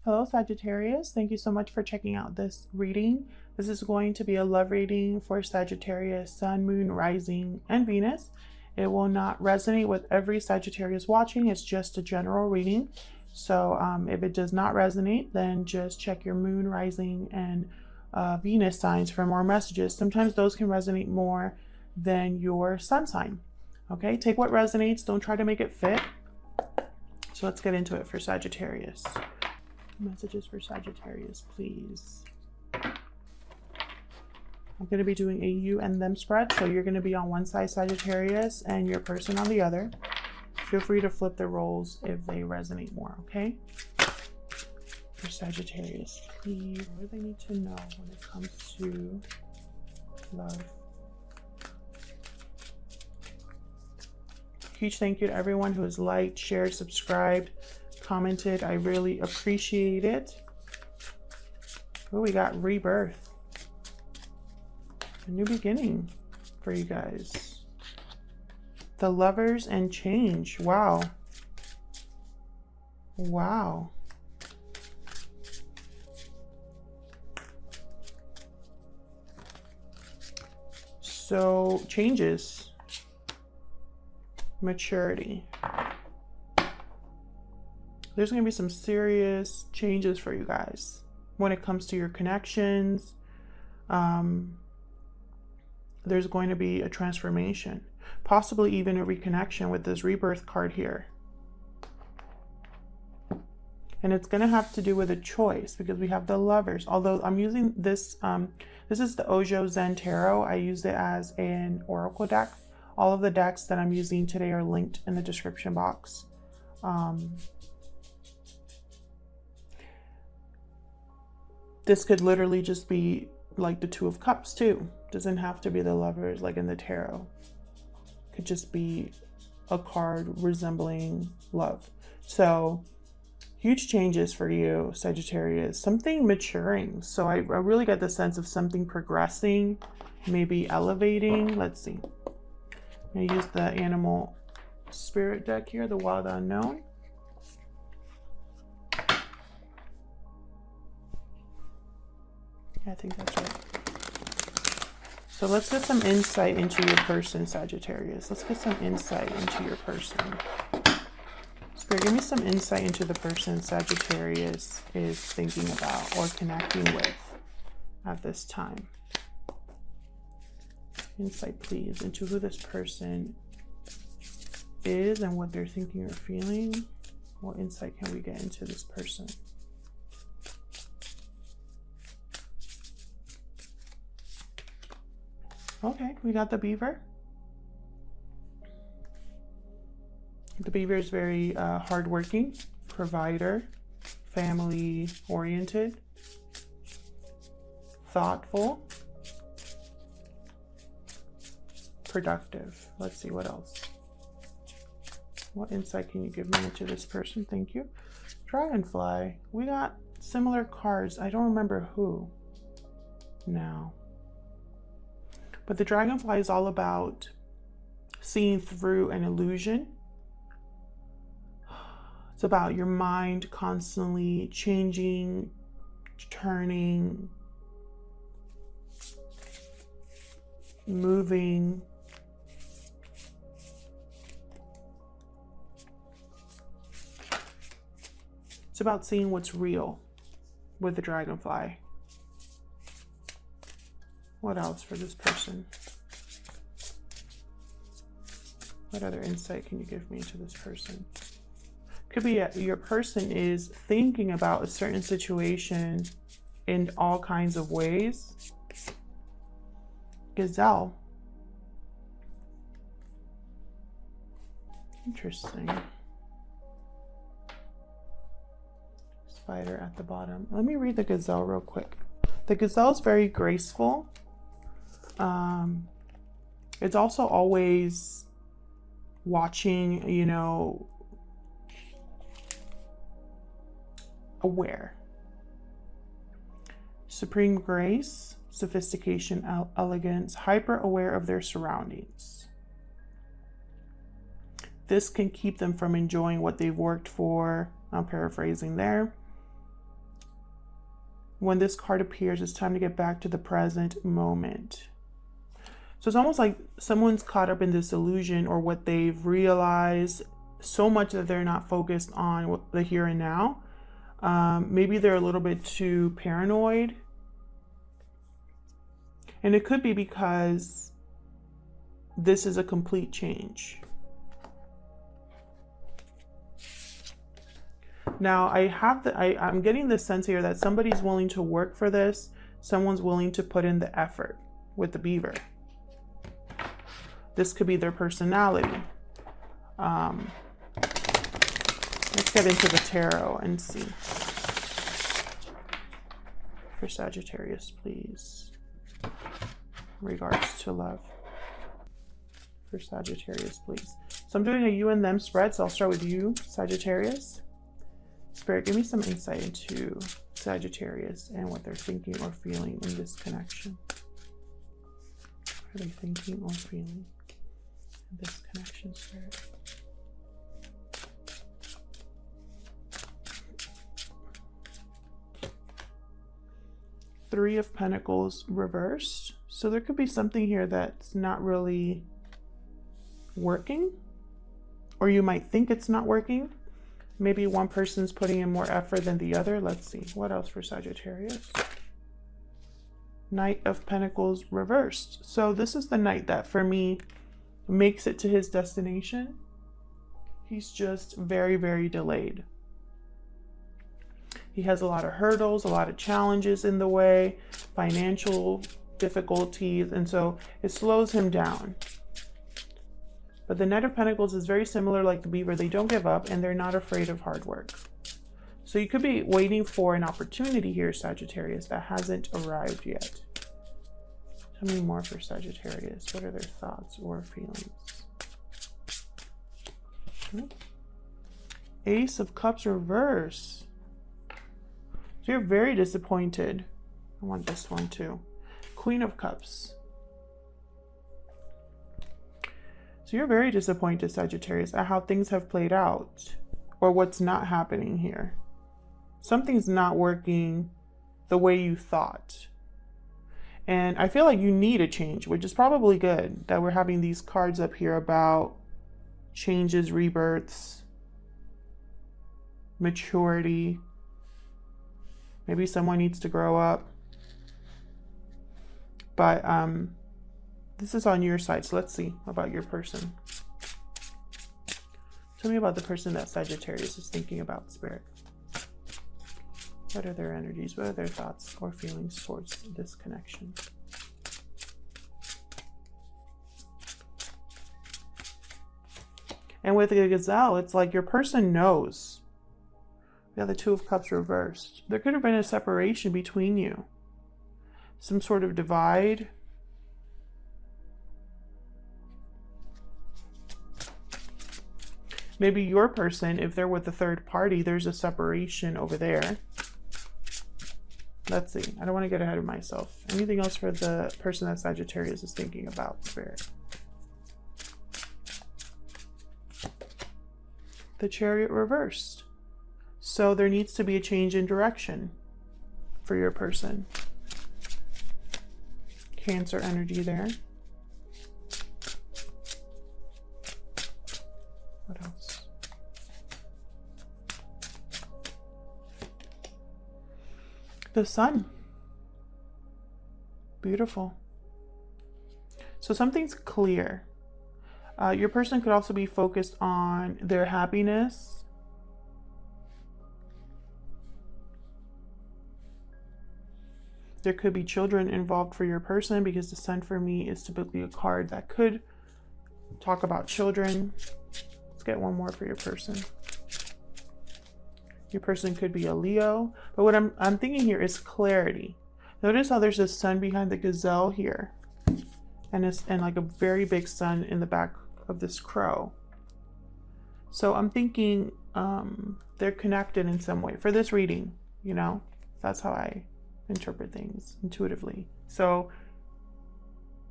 Hello, Sagittarius. Thank you so much for checking out this reading. This is going to be a love reading for Sagittarius, Sun, Moon, Rising, and Venus. It will not resonate with every Sagittarius watching. It's just a general reading. So if it does not resonate, then just check your Moon, Rising, and Venus signs for more messages. Sometimes those can resonate more than your Sun sign. Okay, take what resonates. Don't try to make it fit. So let's get into it for Sagittarius. Messages for Sagittarius, please. I'm going to be doing a you and them spread, so you're going to be on one side, Sagittarius, and your person on the other. Feel free to flip the roles if they resonate more, okay? For Sagittarius, please. What do they need to know when it comes to love? Huge thank you to everyone who has liked, shared, subscribed, commented. I really appreciate it. Oh, we got rebirth. A new beginning for you guys. The Lovers and change. Wow. Wow. So changes. Maturity. There's going to be some serious changes for you guys when it comes to your connections. There's going to be a transformation, possibly even a reconnection with this rebirth card here. And it's going to have to do with a choice because we have the Lovers. Although I'm using this, this is the Ojo Zen Tarot. I used it as an oracle deck. All of the decks that I'm using today are linked in the description box. This could literally just be like the Two of Cups too. Doesn't have to be the Lovers like in the tarot. Could just be a card resembling love. So huge changes for you, Sagittarius. Something maturing. So I really get the sense of something progressing, maybe elevating. Let's see. I'm gonna use the Animal Spirit deck here, the Wild Unknown. I think that's right. So let's get some insight into your person, Sagittarius. Let's get some insight into your person. Spirit, give me some insight into the person Sagittarius is thinking about or connecting with at this time. Insight, please, into who this person is and what they're thinking or feeling. What insight can we get into this person? Okay, we got the Beaver. The Beaver is very hardworking, provider, family-oriented, thoughtful, productive. Let's see what else. What insight can you give me into this person? Thank you. Dragonfly. We got similar cards. I don't remember who now. But the Dragonfly is all about seeing through an illusion. It's about your mind constantly changing, turning, moving. It's about seeing what's real with the Dragonfly. What else for this person? What other insight can you give me to this person? Could be your person is thinking about a certain situation in all kinds of ways. Gazelle. Interesting. Spider at the bottom. Let me read the Gazelle real quick. The Gazelle is very graceful. It's also always watching, you know, aware. Supreme grace, sophistication, elegance, hyper aware of their surroundings. This can keep them from enjoying what they've worked for. I'm paraphrasing there. when this card appears, it's time to get back to the present moment. So it's almost like someone's caught up in this illusion or what they've realized so much that they're not focused on the here and now. Maybe they're a little bit too paranoid. And it could be because this is a complete change. Now I'm getting the sense here that somebody's willing to work for this. Someone's willing to put in the effort with the beaver. This could be their personality. Let's get into the tarot and see. For Sagittarius, please. In regards to love. For Sagittarius, please. So I'm doing a you and them spread, so I'll start with you, Sagittarius. Spirit, give me some insight into Sagittarius and what they're thinking or feeling in this connection. What are they thinking or feeling in this connection, Spirit? Three of Pentacles reversed. So there could be something here that's not really working, or you might think it's not working. Maybe one person's putting in more effort than the other. Let's see. What else for Sagittarius? Knight of Pentacles reversed. So this is the knight that, for me, makes it to his destination. He's just very, very delayed. He has a lot of hurdles, a lot of challenges in the way, financial difficulties, and so it slows him down. But the Knight of Pentacles is very similar like the beaver. They don't give up and they're not afraid of hard work. So you could be waiting for an opportunity here, Sagittarius, that hasn't arrived yet. Tell me more for Sagittarius. What are their thoughts or feelings? Okay. Ace of Cups reverse. So you're very disappointed. I want this one too. Queen of Cups. So you're very disappointed, Sagittarius, at how things have played out or what's not happening here. Something's not working the way you thought. And I feel like you need a change, which is probably good that we're having these cards up here about changes, rebirths, maturity. Maybe someone needs to grow up. But this is on your side, so let's see about your person. Tell me about the person that Sagittarius is thinking about, Spirit. What are their energies? What are their thoughts or feelings towards this connection? And with the Gazelle, it's like your person knows. We have the Two of Cups reversed. There could have been a separation between you. Some sort of divide. Maybe your person, if they're with a third party, there's a separation over there. Let's see. I don't want to get ahead of myself. Anything else for the person that Sagittarius is thinking about, Spirit? The Chariot reversed. So there needs to be a change in direction for your person. Cancer energy there. What else? The Sun. Beautiful. So something's clear. Your person could also be focused on their happiness. There could be children involved for your person, because the Sun for me is typically a card that could talk about children. Let's get one more for your person. Your person could be a Leo, but what I'm thinking here is clarity. Notice how there's a sun behind the gazelle here, and like a very big sun in the back of this crow. So I'm thinking they're connected in some way for this reading. You know, that's how I interpret things intuitively. So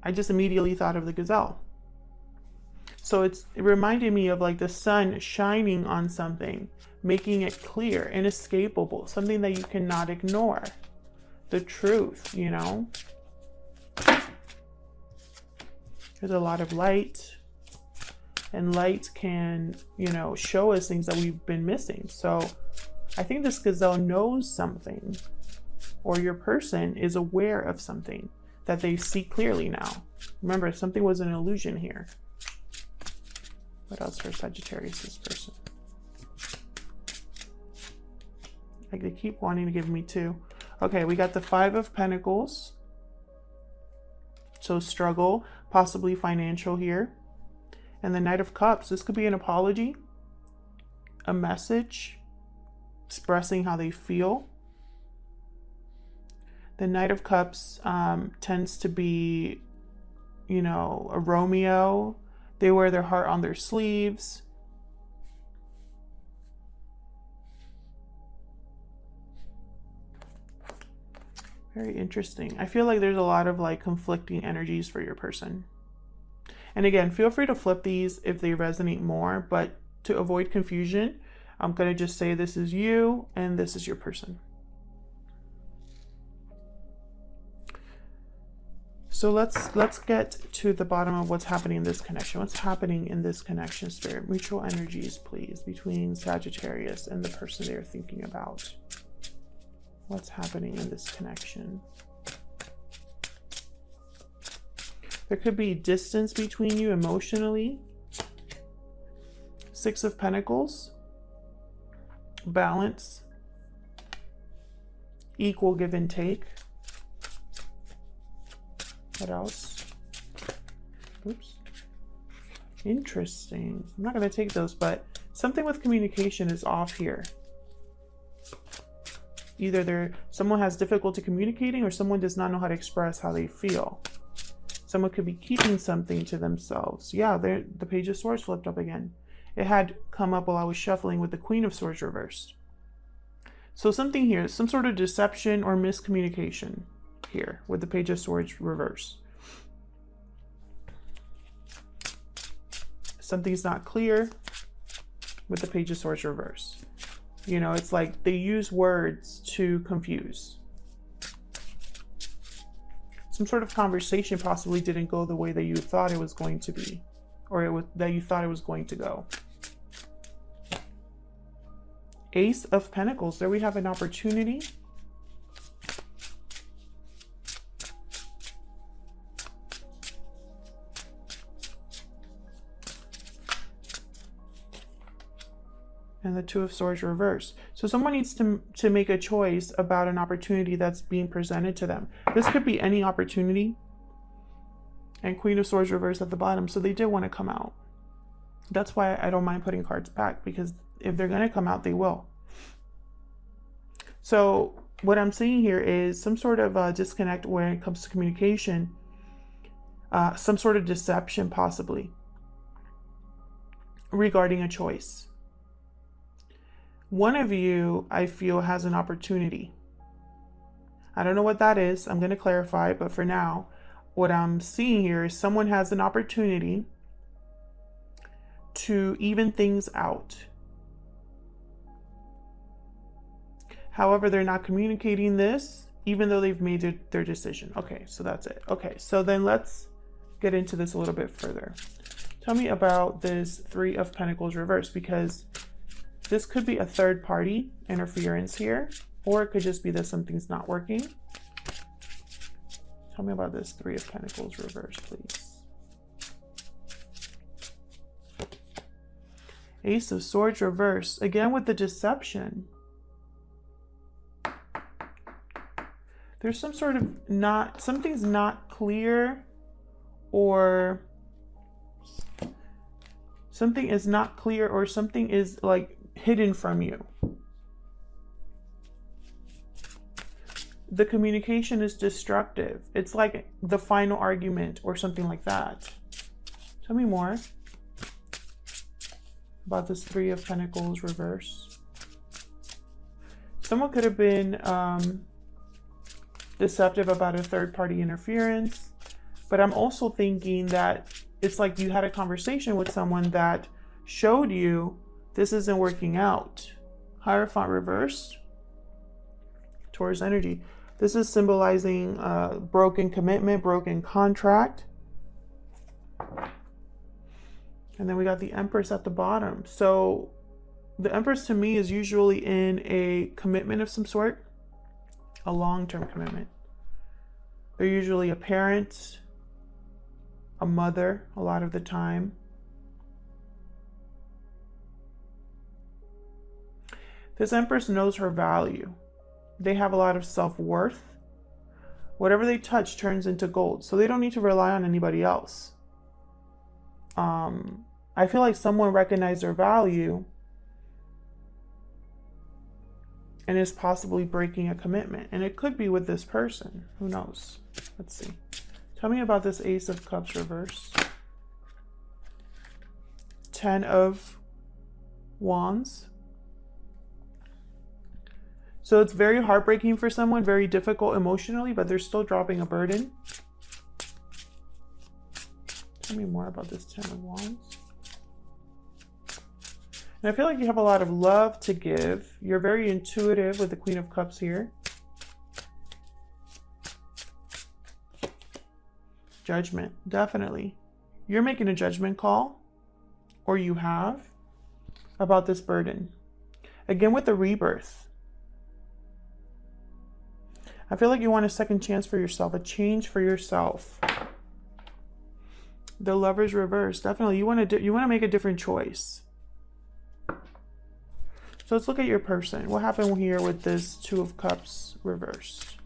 I just immediately thought of the gazelle. So it reminded me of like the sun shining on something, making it clear, inescapable, something that you cannot ignore. the truth, you know. There's a lot of light, and light can, you know, show us things that we've been missing. So I think this gazelle knows something, or your person is aware of something that they see clearly now. Remember, something was an illusion here. What else for Sagittarius, this person? Like, they keep wanting to give me two. Okay, we got the Five of Pentacles. So struggle, possibly financial here. And the Knight of Cups. This could be an apology, a message, expressing how they feel. The Knight of Cups tends to be, you know, a Romeo. They wear their heart on their sleeves. Very interesting. I feel like there's a lot of like conflicting energies for your person. And again, feel free to flip these if they resonate more, but to avoid confusion, I'm going to just say this is you and this is your person. So let's get to the bottom of what's happening in this connection. What's happening in this connection, Spirit? Mutual energies, please, between Sagittarius and the person they're thinking about. What's happening in this connection? There could be distance between you emotionally. Six of Pentacles. Balance. Equal give and take. What else? Oops. Interesting. I'm not going to take those, but something with communication is off here. Either someone has difficulty communicating, or someone does not know how to express how they feel. Someone could be keeping something to themselves. Yeah, the Page of Swords flipped up again. It had come up while I was shuffling with the Queen of Swords reversed. So something here, some sort of deception or miscommunication here with the Page of Swords reversed. Something's not clear with the Page of Swords reversed. You know, it's like they use words to confuse. Some sort of conversation possibly didn't go the way that you thought it was going to be, or that you thought it was going to go. Ace of Pentacles. There we have an opportunity. And the Two of Swords reversed. So someone needs to make a choice about an opportunity that's being presented to them. This could be any opportunity. And Queen of Swords reversed at the bottom. So they did want to come out. That's why I don't mind putting cards back, because if they're going to come out, they will. So what I'm seeing here is some sort of disconnect when it comes to communication. Some sort of deception possibly regarding a choice. One of you, I feel, has an opportunity. I don't know what that is. I'm going to clarify, but for now, what I'm seeing here is someone has an opportunity to even things out. However, they're not communicating this, even though they've made their decision. Okay, so that's it. Okay, so then let's get into this a little bit further. Tell me about this Three of Pentacles reversed, because this could be a third party interference here, or it could just be that something's not working. Tell me about this Three of Pentacles reversed, please. Ace of Swords reversed, again with the deception. There's some sort of something's not clear, or something is not clear, or something is like hidden from you. The communication is destructive. It's like the final argument or something like that. Tell me more about this Three of Pentacles reverse. Someone could have been deceptive about a third-party interference, but I'm also thinking that it's like you had a conversation with someone that showed you this isn't working out. Hierophant reversed. Taurus energy. This is symbolizing broken commitment, broken contract. And then we got the Empress at the bottom. So the Empress to me is usually in a commitment of some sort, a long-term commitment. They're usually a parent, a mother a lot of the time. This Empress knows her value. They have a lot of self-worth. Whatever they touch turns into gold. So they don't need to rely on anybody else. I feel like someone recognized their value and is possibly breaking a commitment. And it could be with this person. Who knows? Let's see. Tell me about this Ace of Cups reverse. 10 of Wands. So it's very heartbreaking for someone, very difficult emotionally, but they're still dropping a burden. Tell me more about this 10 of Wands. And I feel like you have a lot of love to give. You're very intuitive with the Queen of Cups here. Judgment, definitely. You're making a judgment call, or you have, about this burden. Again, with the rebirth. I feel like you want a second chance for yourself, a change for yourself. The Lover's reverse, definitely. You want to make a different choice. So let's look at your person. What happened here with this 2 of Cups reversed?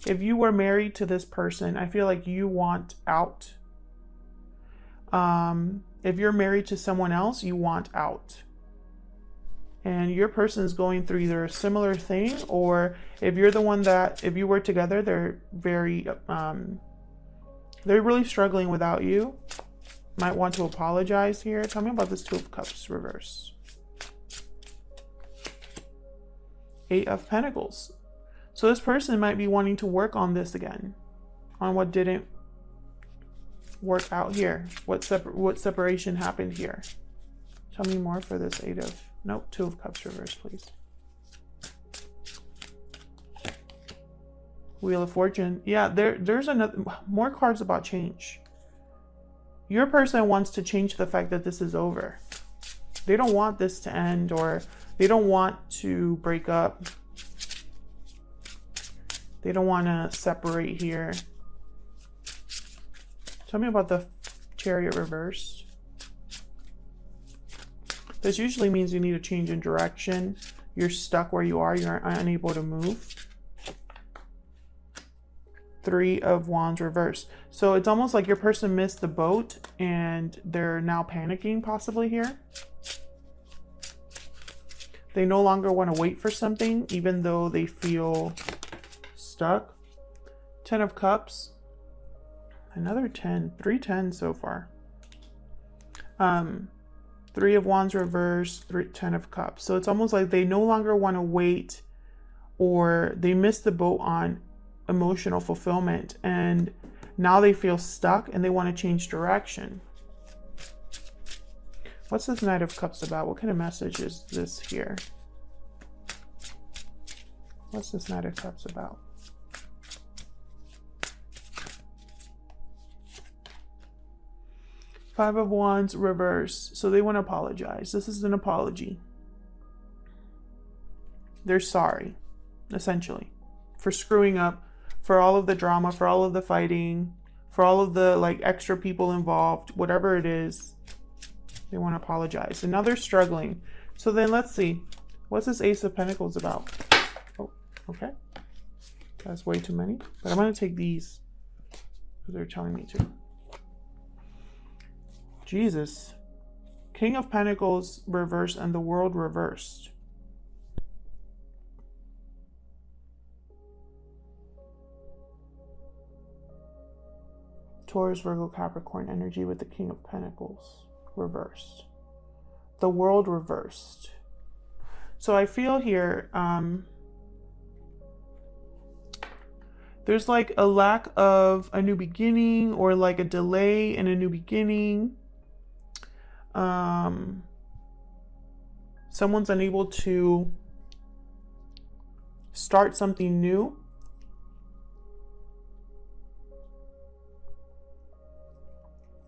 If you were married to this person, I feel like you want out. If you're married to someone else, you want out. And your person is going through either a similar thing, or if you're the one that, if you were together, they're really struggling without you. Might want to apologize here. Tell me about this 2 of Cups reverse. 8 of Pentacles. So this person might be wanting to work on this again, on what didn't work out here. What separation happened here? Tell me more for this 2 of Cups reverse, please. Wheel of Fortune. Yeah, there's more cards about change. Your person wants to change the fact that this is over. They don't want this to end, or they don't want to break up. They don't want to separate here. Tell me about the Chariot reversed. This usually means you need a change in direction. You're stuck where you are. You're unable to move. 3 of Wands reversed. So it's almost like your person missed the boat and they're now panicking possibly here. They no longer want to wait for something, even though they feel stuck. 10 of Cups. Another 10. 3 10s so far. 3 of Wands reversed. 10 of Cups. So it's almost like they no longer want to wait, or they missed the boat on emotional fulfillment, and now they feel stuck and they want to change direction. What's this Knight of Cups about? What kind of message is this here? What's this Knight of Cups about? Five of Wands reverse. So they want to apologize. This is an apology. They're sorry, essentially, for screwing up, for all of the drama, for all of the fighting, for all of the extra people involved, whatever it is. They want to apologize. And now they're struggling. So then let's see. What's this Ace of Pentacles about? Oh, okay. That's way too many. But I'm going to take these because they're telling me to. Jesus. King of Pentacles reversed and the World reversed. Taurus, Virgo, Capricorn energy with the King of Pentacles reversed. The World reversed. So I feel here, there's like a lack of a new beginning, or like a delay in a new beginning. Someone's unable to start something new.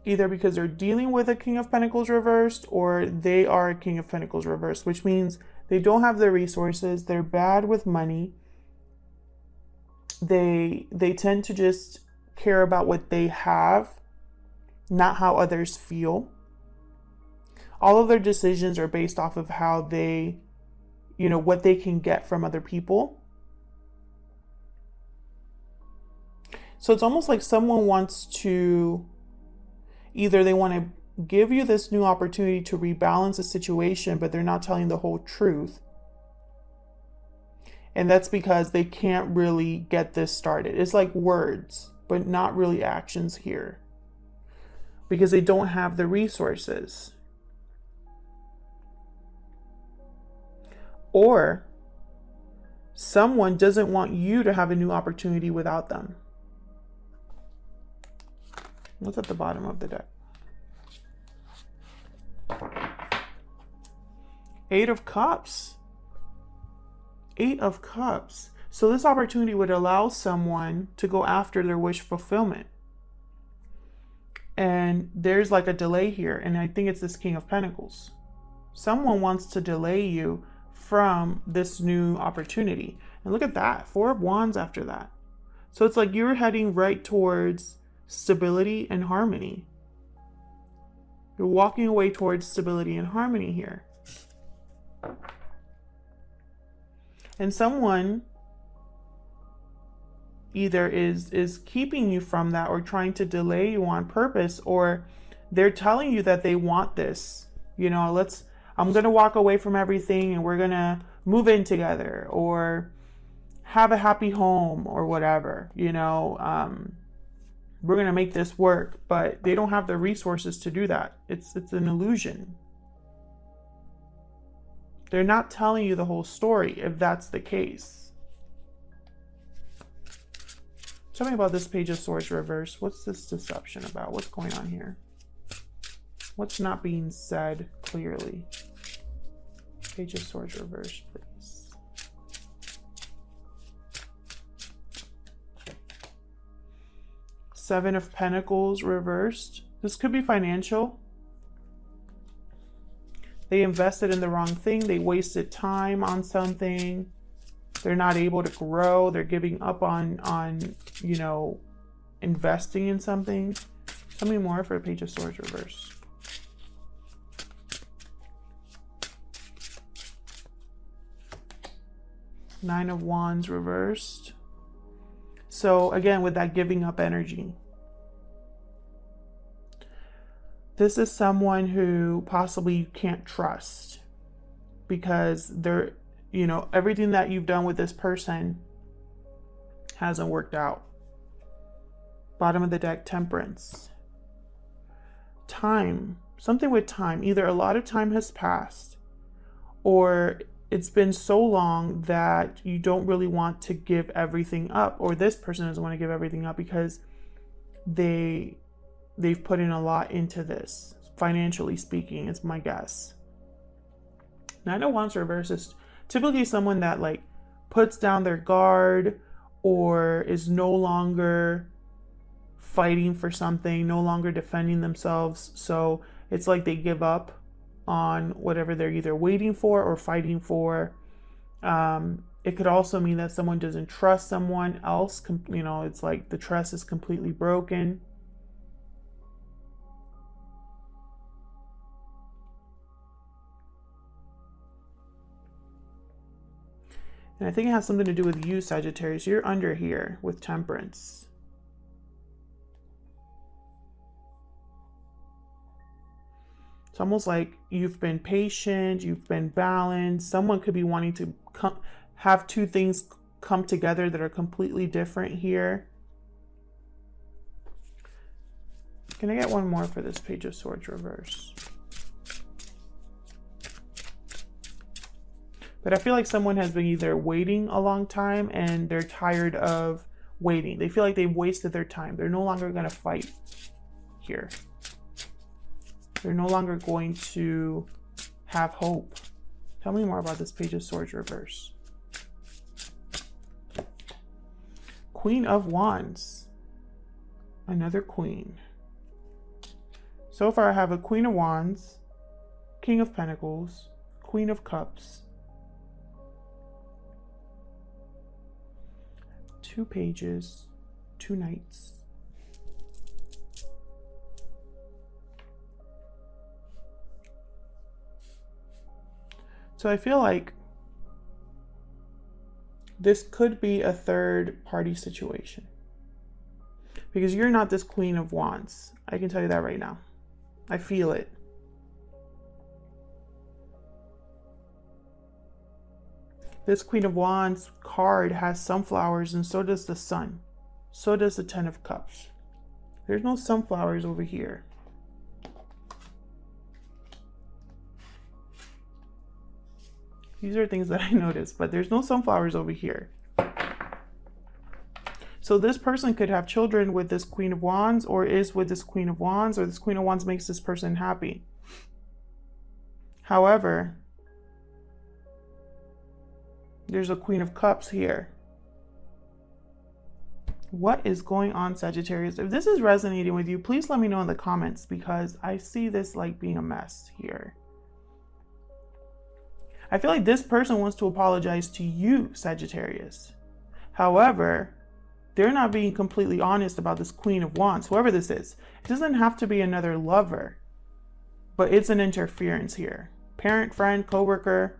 Either because they're dealing with a King of Pentacles reversed, or they are a King of Pentacles reversed, which means they don't have the resources. They're bad with money. They tend to just care about what they have, not how others feel. All of their decisions are based off of how they, what they can get from other people. So it's almost like someone wants to, either they want to give you this new opportunity to rebalance the situation, but they're not telling the whole truth. And that's because they can't really get this started. It's like words, but not really actions here, because they don't have the resources. Or someone doesn't want you to have a new opportunity without them. What's at the bottom of the deck? Eight of Cups. Eight of Cups. So this opportunity would allow someone to go after their wish fulfillment. And there's like a delay here. And I think it's this King of Pentacles. Someone wants to delay you from this new opportunity. And look at that. Four of Wands after that. So it's like you're heading right towards stability and harmony. You're walking away towards stability and harmony here. And someone either is keeping you from that, or trying to delay you on purpose, or they're telling you that they want this. I'm going to walk away from everything and we're going to move in together, or have a happy home, or whatever, we're going to make this work, but they don't have the resources to do that. It's an illusion. They're not telling you the whole story if that's the case. Tell me about this Page of Swords reverse. What's this deception about? What's going on here? What's not being said clearly? Page of Swords reverse, please. Seven of Pentacles reversed. This could be financial. They invested in the wrong thing. They wasted time on something. They're not able to grow. They're giving up on investing in something. Tell me more for a Page of Swords reverse. Nine of Wands reversed. So again, with that giving up energy. This is someone who possibly you can't trust, because they're, everything that you've done with this person hasn't worked out. Bottom of the deck, Temperance. Time. Something with time. Either a lot of time has passed, or it's been so long that you don't really want to give everything up, or this person doesn't want to give everything up because they've put in a lot into this, financially speaking, it's my guess. Nine of Wands reverse is typically someone that like puts down their guard, or is no longer fighting for something, no longer defending themselves. So it's like they give up on whatever they're either waiting for or fighting for. It could also mean that someone doesn't trust someone else. It's like the trust is completely broken. And I think it has something to do with you, Sagittarius. You're under here with Temperance. It's almost like you've been patient, you've been balanced. Someone could be wanting to have two things come together that are completely different here. Can I get one more for this Page of Swords reverse? But I feel like someone has been either waiting a long time and they're tired of waiting. They feel like they've wasted their time. They're no longer going to fight here. They're no longer going to have hope. Tell me more about this Page of Swords reverse. Queen of Wands. Another queen. So far I have a Queen of Wands, King of Pentacles, Queen of Cups, 2 pages, 2 knights. So I feel like this could be a third party situation, because you're not this Queen of Wands. I can tell you that right now. I feel it. This Queen of Wands card has sunflowers, and so does the Sun. So does the 10 of Cups. There's no sunflowers over here. These are things that I noticed, but there's no sunflowers over here. So this person could have children with this Queen of Wands, or is with this Queen of Wands, or this Queen of Wands makes this person happy. However, there's a Queen of Cups here. What is going on, Sagittarius? If this is resonating with you, please let me know in the comments, because I see this like being a mess here. I feel like this person wants to apologize to you, Sagittarius. However, they're not being completely honest about this Queen of Wands, whoever this is. It doesn't have to be another lover, but it's an interference here. Parent, friend, coworker,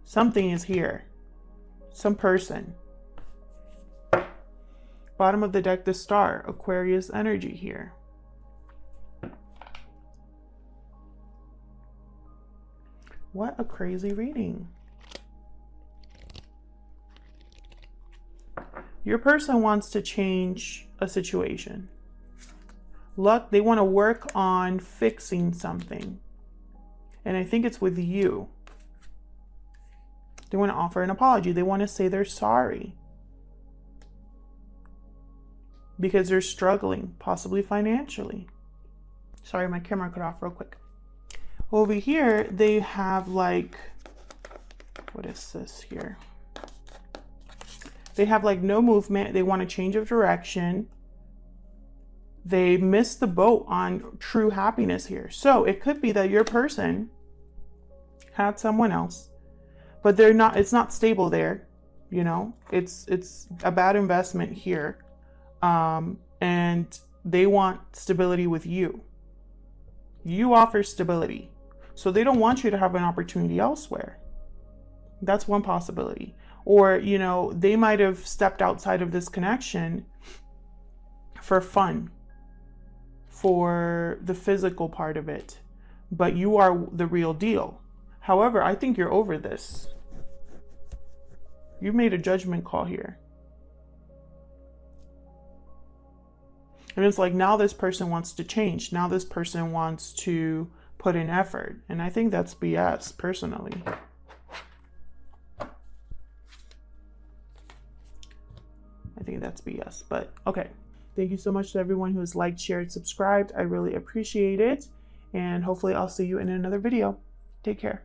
something is here. Some person. Bottom of the deck, the Star, Aquarius energy here. What a crazy reading. Your person wants to change a situation. Luck, they want to work on fixing something. And I think it's with you. They want to offer an apology. They want to say they're sorry. Because they're struggling, possibly financially. Sorry, my camera cut off real quick. Over here, they have like, what is this here? They have like no movement. They want a change of direction. They missed the boat on true happiness here. So it could be that your person had someone else, but they're not, it's not stable there. You know, it's a bad investment here. And they want stability with you. You offer stability. So they don't want you to have an opportunity elsewhere. That's one possibility. Or, you know, they might have stepped outside of this connection for fun, for the physical part of it, but you are the real deal. However, I think you're over this. You made a judgment call here. And it's like, now this person wants to change. Now this person wants to put in effort. And I think that's BS, personally. I think that's BS, but okay. Thank you so much to everyone who has liked, shared, subscribed. I really appreciate it. And hopefully I'll see you in another video. Take care.